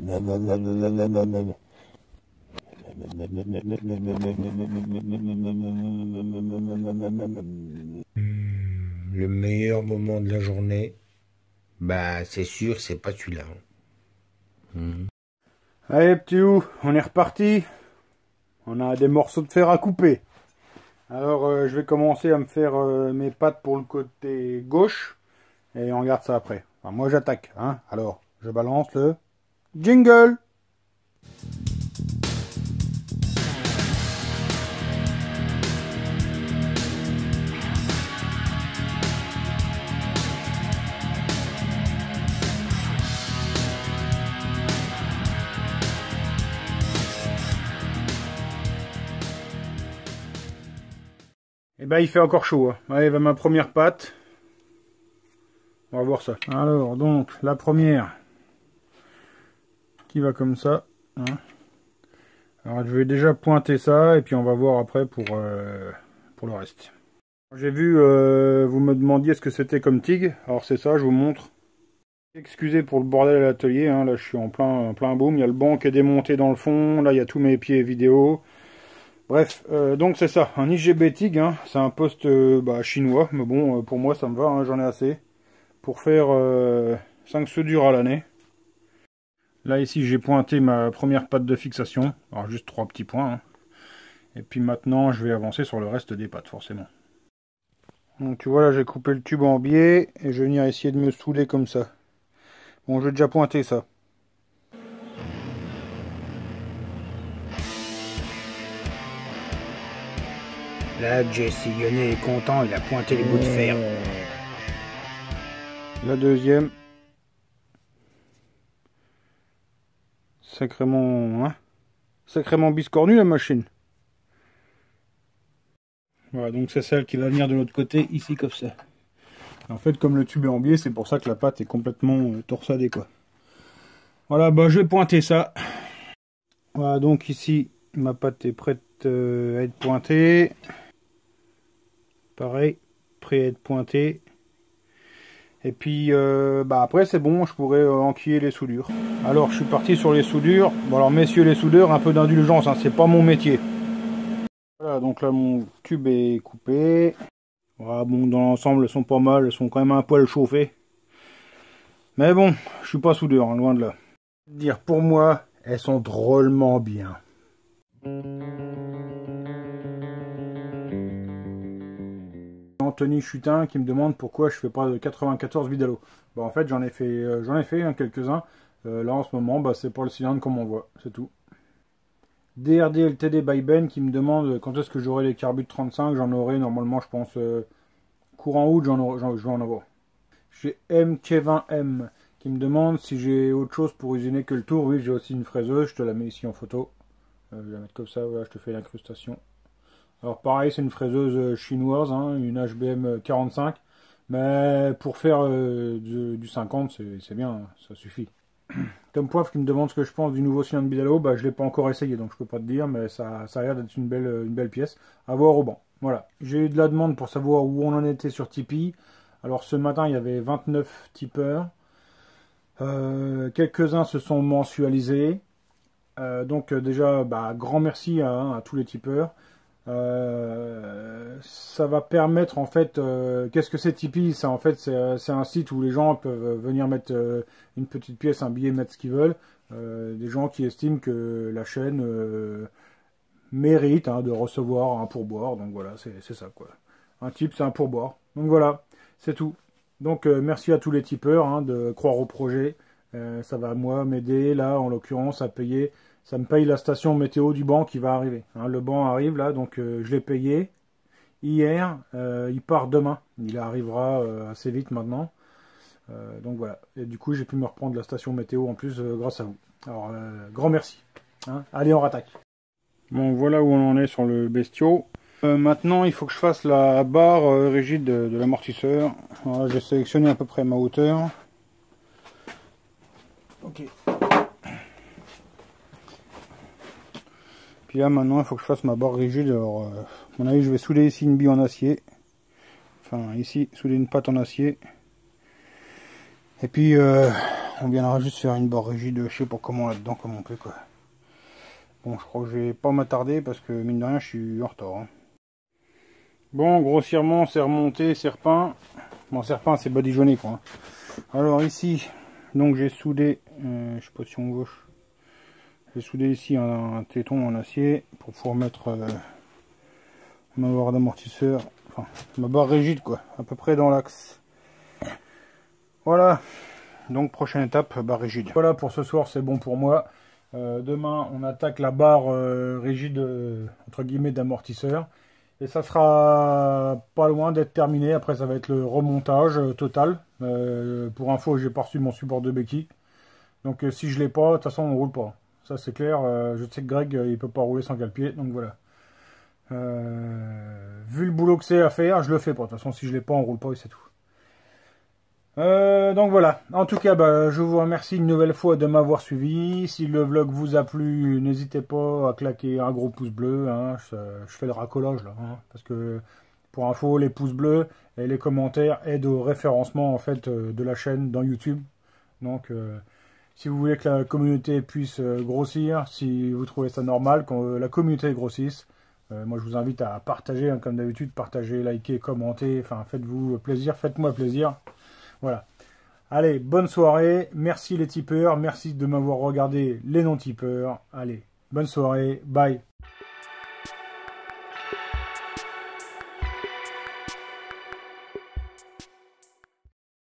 Le meilleur moment de la journée, bah c'est sûr, c'est pas celui-là. Allez petit loup, on est reparti. On a des morceaux de fer à couper. Alors je vais commencer à me faire mes pattes pour le côté gauche. Et on regarde ça après. Enfin, moi j'attaque. Hein. Alors, je balance le jingle. Et ben il fait encore chaud. Hein. Allez, va ma première patte. On va voir ça. Alors, donc, la première qui va comme ça. Hein. Alors, je vais déjà pointer ça et puis on va voir après pour le reste. J'ai vu, vous me demandiez ce que c'était comme TIG. Alors, c'est ça, je vous montre. Excusez pour le bordel à l'atelier. Hein. Là, je suis en plein boom. Il y a le banc qui est démonté dans le fond. Là, il y a tous mes pieds vidéo. Bref, donc c'est ça. Un IGB TIG. Hein. C'est un poste chinois. Mais bon, pour moi, ça me va. Hein. J'en ai assez. Pour faire 5 soudures à l'année. Là ici j'ai pointé ma première patte de fixation, alors juste 3 petits points. Hein. Et puis maintenant je vais avancer sur le reste des pattes forcément. Donc tu vois là j'ai coupé le tube en biais et je vais venir essayer de me souder comme ça. Bon je vais déjà pointer ça. Là Jesse Lyonnais est content, il a pointé les bouts de fer. La deuxième. Sacrément biscornue la machine. Voilà, donc c'est celle qui va venir de l'autre côté, ici comme ça. En fait, comme le tube est en biais, c'est pour ça que la pâte est complètement torsadée, quoi. Voilà, bah je vais pointer ça. Voilà, donc ici, ma pâte est prête à être pointée. Pareil, prêt à être pointée. Et puis après c'est bon, je pourrais enquiller les soudures. Alors je suis parti sur les soudures. Bon alors messieurs les soudeurs, un peu d'indulgence, hein, c'est pas mon métier. Voilà, donc là mon tube est coupé. Voilà, bon dans l'ensemble elles sont pas mal, elles sont quand même un poil chauffées. Mais bon, je suis pas soudeur, hein, loin de là. Dire pour moi, elles sont drôlement bien. Anthony Chutin qui me demande pourquoi je fais pas de 94 Vidalo. Bah en fait j'en ai fait hein, quelques-uns. Là en ce moment c'est pour le cylindre comme on voit, c'est tout. DRDLTD by Ben qui me demande quand est-ce que j'aurai les carbutes 35. J'en aurai normalement je pense courant août, je vais en avoir. J'ai MK20M qui me demande si j'ai autre chose pour usiner que le tour. Oui, j'ai aussi une fraiseuse, je te la mets ici en photo. Je vais la mettre comme ça, voilà, je te fais l'incrustation. Alors pareil, c'est une fraiseuse chinoise, hein, une HBM 45, mais pour faire du 50, c'est bien, hein, ça suffit. Tom Poivre qui me demande ce que je pense du nouveau cylindre Bidalo, bah je l'ai pas encore essayé, donc je peux pas te dire, mais ça a l'air d'être une belle pièce. À voir au banc. Voilà, j'ai eu de la demande pour savoir où on en était sur Tipeee. Alors ce matin, il y avait 29 tipeurs. Quelques-uns se sont mensualisés. Donc déjà, grand merci à tous les tipeurs. Ça va permettre en fait, qu'est-ce que c'est Tipeee? Ça en fait c'est un site où les gens peuvent venir mettre une petite pièce, un billet, mettre ce qu'ils veulent. Des gens qui estiment que la chaîne mérite de recevoir un pourboire. Donc voilà, c'est ça quoi. Un type c'est un pourboire. Donc voilà, c'est tout. Donc merci à tous les tipeurs de croire au projet. Ça va moi m'aider là en l'occurrence à payer. Ça me paye la station météo du banc qui va arriver. Le banc arrive là, donc je l'ai payé hier. Il part demain. Il arrivera assez vite maintenant. Donc voilà. Et du coup, j'ai pu me reprendre la station météo en plus grâce à vous. Alors, grand merci. Allez, on rattaque. Bon, voilà où on en est sur le bestiau. Maintenant, il faut que je fasse la barre rigide de l'amortisseur. Voilà, j'ai sélectionné à peu près ma hauteur. Ok. Puis là maintenant il faut que je fasse ma barre rigide. Alors à mon avis je vais souder ici une bille en acier. Enfin ici souder une patte en acier. Et puis On viendra juste faire une barre rigide, je sais pas comment là-dedans, comme on peut quoi. Bon, je crois que je vais pas m'attarder parce que mine de rien, je suis en retard. Hein. Bon, grossièrement, c'est remonté, c'est repeint. Bon, c'est repeint, c'est badigeonné quoi. Hein. Alors ici, donc j'ai soudé, je sais pas si on voit, j'ai soudé ici un téton en acier pour pouvoir mettre ma barre d'amortisseur, enfin ma barre rigide quoi, à peu près dans l'axe. Voilà, donc prochaine étape, barre rigide. Voilà pour ce soir, c'est bon pour moi. Demain, on attaque la barre rigide, entre guillemets, d'amortisseur. Et ça sera pas loin d'être terminé. Après, ça va être le remontage total. Pour info, j'ai pas reçu mon support de béquille. Donc, si je l'ai pas, de toute façon, on roule pas. Ça, c'est clair. Je sais que Greg, il peut pas rouler sans cale-pied. Donc, voilà. Vu le boulot que c'est à faire, je le fais pas. De toute façon, si je l'ai pas, on roule pas et c'est tout. Donc voilà, en tout cas je vous remercie une nouvelle fois de m'avoir suivi. Si le vlog vous a plu, n'hésitez pas à claquer un gros pouce bleu, hein. Je fais le racolage là, hein, parce que pour info, les pouces bleus et les commentaires aident au référencement en fait de la chaîne dans YouTube. Donc si vous voulez que la communauté puisse grossir, si vous trouvez ça normal, que la communauté grossisse, moi je vous invite à partager, hein, comme d'habitude, partager, liker, commenter, enfin faites-vous plaisir, faites-moi plaisir. Voilà. Allez, bonne soirée. Merci les tipeurs. Merci de m'avoir regardé les non-tipeurs. Allez, bonne soirée. Bye.